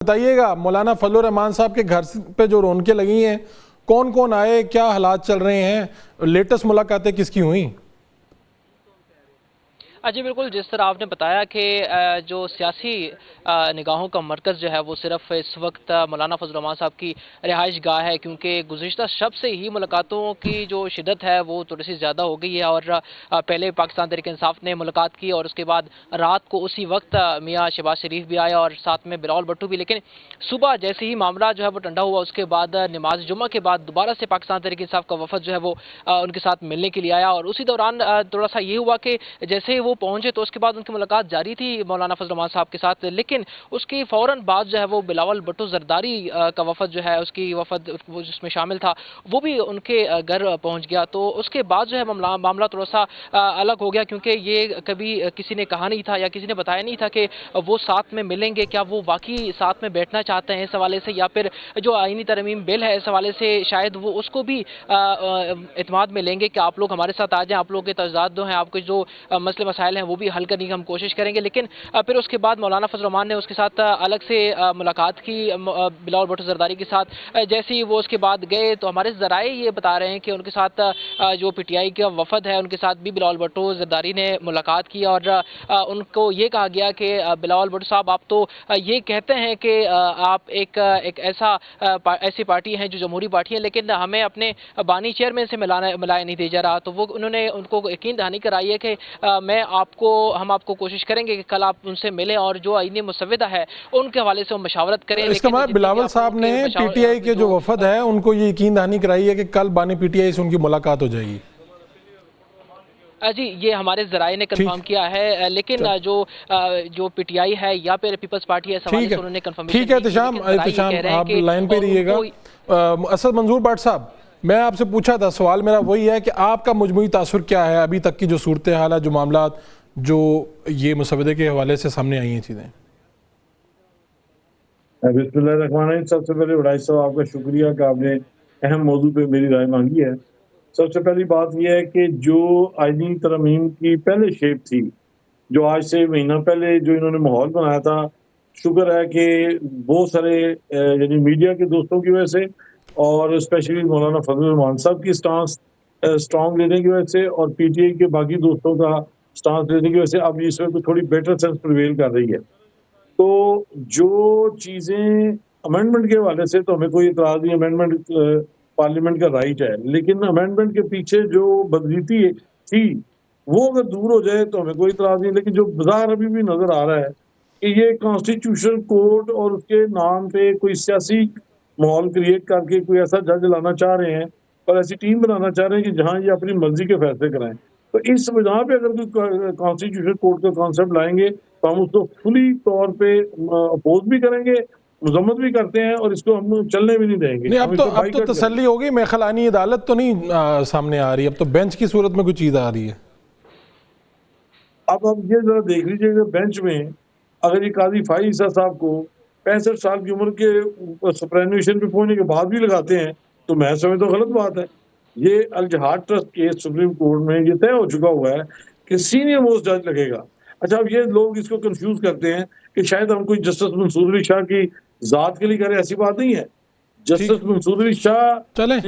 بتائیے گا مولانا فضل الرحمان صاحب کے گھر پہ جو رونقیں لگی ہیں، کون کون آئے، کیا حالات چل رہے ہیں، لیٹسٹ ملاقاتیں کس کی ہوئیں؟ جی بالکل، جس طرح آپ نے بتایا کہ جو سیاسی نگاہوں کا مرکز جو ہے وہ صرف اس وقت مولانا فضل الرحمان صاحب کی رہائش گاہ ہے، کیونکہ گزشتہ شب سے ہی ملاقاتوں کی جو شدت ہے وہ تھوڑی سی زیادہ ہو گئی ہے، اور پہلے پاکستان تحریک انصاف نے ملاقات کی اور اس کے بعد رات کو اسی وقت میاں شہباز شریف بھی آیا اور ساتھ میں بلاول بھٹو بھی، لیکن صبح جیسے ہی معاملہ جو ہے وہ ٹھنڈا ہوا اس کے بعد نماز جمعہ کے بعد دوبارہ سے پاکستان تحریک انصاف کا وفد جو ہے وہ ان کے ساتھ ملنے کے لیے آیا، اور اسی دوران تھوڑا سا یہ ہوا کہ جیسے وہ پہنچے تو اس کے بعد ان کی ملاقات جاری تھی مولانا فضل الرحمان صاحب کے ساتھ، لیکن اس کی فوراً بعد جو ہے وہ بلاول بھٹو زرداری کا وفد جو ہے اس کی وفد جس میں شامل تھا وہ بھی ان کے گھر پہنچ گیا، تو اس کے بعد جو ہے معاملہ تھوڑا سا الگ ہو گیا، کیونکہ یہ کبھی کسی نے کہا نہیں تھا یا کسی نے بتایا نہیں تھا کہ وہ ساتھ میں ملیں گے، کیا وہ واقعی ساتھ میں بیٹھنا چاہتے ہیں اس حوالے سے، یا پھر جو آئینی ترمیم بل ہے اس حوالے سے شاید وہ اس کو بھی اعتماد میں لیں گے کہ آپ لوگ ہمارے ساتھ آ جائیں، آپ لوگوں کے تضاد جو ہیں، آپ کے جو مسئلے مسائل ہیں وہ بھی حل کرنے کی ہم کوشش کریں گے، لیکن پھر اس کے بعد مولانا فضل الرحمان نے اس کے ساتھ الگ سے ملاقات کی بلاول بھٹو زرداری کے ساتھ۔ جیسے ہی وہ اس کے بعد گئے تو ہمارے ذرائع یہ بتا رہے ہیں کہ ان کے ساتھ جو پی ٹی آئی کا وفد ہے ان کے ساتھ بھی بلاول بھٹو زرداری نے ملاقات کی، اور ان کو یہ کہا گیا کہ بلاول بھٹو صاحب آپ تو یہ کہتے ہیں کہ آپ ایک ایسی پارٹی ہیں جو جمہوری پارٹی ہے، لیکن ہمیں اپنے بانی چیئرمین سے ملایا نہیں دیا جا رہا، تو وہ انہوں نے ان کو یقین دہانی کرائی ہے کہ ہم آپ کو کوشش کریں گے کہ کل آپ ان سے ملیں اور جو آئینی مسودہ ہے ان کے حوالے سے وہ مشاورت کریں۔ اس کا مطلب بلاول صاحب نے پی ٹی آئی کے جو وفد ہے ان کو یہ یقین دہانی کرائی ہے کہ کل بانی پی ٹی آئی سے ان کی ملاقات ہو جائے گی؟ جی یہ ہمارے ذرائع نے کنفرم کیا ہے، لیکن جو پی ٹی آئی ہے یا پھر پیپلز پارٹی ہے اس حوالے سے انہوں نے کنفرمیشن ٹھیک ہے احتشام، آپ لائن پہ رہیے گا۔ اسد منظور بٹ صاحب، میں آپ سے پوچھا تھا، سوال میرا وہی ہے کہ آپ کا مجموعی تاثر کیا ہے ابھی تک کی جو صورتحال ہے، جو معاملات جو یہ مسودے کے حوالے سے سامنے آئی ہیں چیزیں؟ بسم اللہ الرحمن الرحیم۔ سب سے پہلے وڈائی صاحب آپ کا شکریہ کہ آپ نے اہم موضوع پہ میری رائے مانگی ہے۔ سب سے پہلی بات یہ ہے کہ جو آئینی ترمیم کی پہلے شیپ تھی، جو آج سے مہینہ پہلے جو انہوں نے ماحول بنایا تھا، شکر ہے کہ بہت سارے یعنی میڈیا کے دوستوں کی وجہ سے اور اسپیشلی مولانا فضل الرحمان صاحب کی اسٹرانگ لینے کی وجہ سے اور پی ٹی آئی کے باقی دوستوں کا اسٹانس لینے کی وجہ سے اب اس وقت تھوڑی بیٹر سینس پریویل کر رہی ہے۔ تو جو چیزیں امینڈمنٹ کے حوالے سے تو ہمیں کوئی اعتراض نہیں، امینڈمنٹ پارلیمنٹ کا رائٹ ہے، لیکن امینڈمنٹ کے پیچھے جو بدریتی تھی وہ اگر دور ہو جائے تو ہمیں کوئی اعتراض نہیں، لیکن جو بظاہر ابھی بھی نظر آ رہا ہے کہ یہ کانسٹیٹیوشن کورٹ اور اس کے نام پہ کوئی سیاسی ماحول کریٹ کر کے کوئی ایسا جج لانا چاہ رہے ہیں اور ایسی ٹیم بنانا چاہ رہے ہیں کہ جہاں یہ اپنی مرضی کے فیصلے کرائیں، تو اس وجہ پہ اگر کوئی کانسٹیٹیوشن کورٹ کا کانسیپٹ لائیں گے تو ہم اس کو فلی طور پہ اپوز بھی کریں گے، مذمت بھی کرتے ہیں، اور اس کو ہم چلنے بھی نہیں دیں گے۔ نہیں، اب تو تسلی ہوگی، میخلانی عدالت تو نہیں سامنے آ رہی، اب تو بینچ کی صورت میں کوئی چیز آ رہی ہے۔ اب یہ ذرا دیکھ لیجئے کہ بینچ میں اگر یہ قاضی فائز عیسیٰ صاحب کو 65 سال کی عمر کے سپرینویشن پہ پہنچنے کے بعد بھی لگاتے ہیں تو میں سمجھتا ہوں غلط بات ہے۔ یہ الجہاد ٹرسٹ کیس سپریم کورٹ میں یہ طے ہو چکا ہوا ہے کہ سینئر موسٹ جج لگے گا۔ اچھا، اب یہ لوگ اس کو کنفیوز کرتے ہیں کہ شاید ہم کوئی جسٹس منصور علی شاہ کی ذات کے لیے کہہ رہے ہیں، ایسی بات نہیں ہے۔ جسٹس منصور علی شاہ نے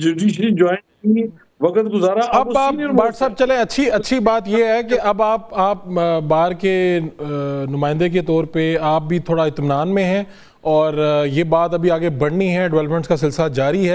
جوڈیشری جوائن کی، وقت گزارا۔ اب آپ بٹ صاحب چلیں، اچھی بات یہ ہے کہ اب آپ بار کے نمائندے کے طور پہ آپ بھی تھوڑا اطمینان میں ہیں، اور یہ بات ابھی آگے بڑھنی ہے، ڈیولپمنٹس کا سلسلہ جاری ہے۔